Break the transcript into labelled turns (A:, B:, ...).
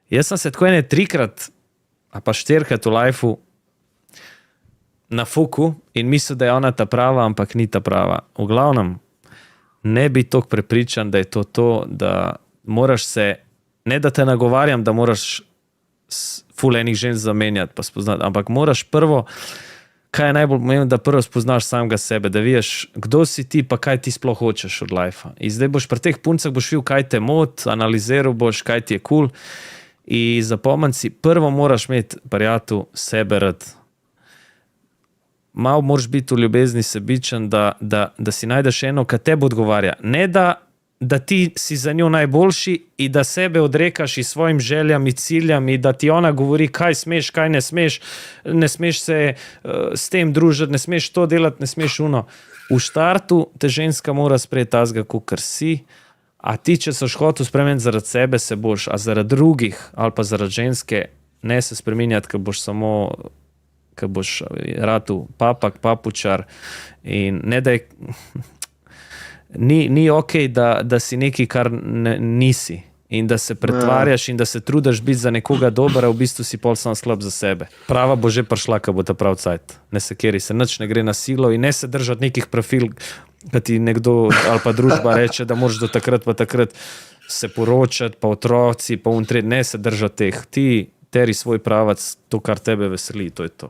A: Jaz sem se tako ene 3-krat, a pa 4-krat v lifeu na fuku in mislil, da je ona ta prava, ampak ni ta prava. V glavnem, ne bi toliko prepričan, da je to, da moraš se, ne da te nagovarjam, da moraš ful enih žensk zamenjati pa spoznati, ampak moraš prvo, kaj je najbolj pomembno, da prvo spoznaš samega sebe, da vidiš, kdo si ti, pa kaj ti sploh hočeš od lifea. In zdaj boš pri teh puncah boš videl, kaj te mot, analiziral boš, kaj ti je cool. In zapomni si, prvo moraš imeti, prijatelj, sebe rad. Malo moraš biti v ljubezni sebičen, da si najdeš eno, ki tebi odgovarja. Ne da ti si za njo najboljši in da sebe odrekaš in svojim željam in ciljam in da ti ona govori, kaj smeš, kaj ne smeš se s tem družiti, ne smeš to delati, ne smeš uno. V štartu te ženska mora sprejeti tazga, kakor si, a ti, če so hotel spremeniti zaradi sebe, se boš, a zaradi drugih ali pa zaradi ženske, ne se spreminjati, ker boš samo, ker boš ratu papak, papučar in ne da je... Ni okej, da si nekaj, kar nisi in da se pretvarjaš in da se trudiš biti za nekoga dober, a v bistvu si pol sam slab za sebe. Prava bo že prišla, ko bo ta prav cajt. Ne se keri se, nič ne gre na silo in ne se držati nekih profil, kad ti nekdo ali pa družba reče, da moraš do takrat pa takrat se poročati, pa otroci, pa ne se držati teh. Ti teri svoj pravac, to, kar tebe veseli, to je to.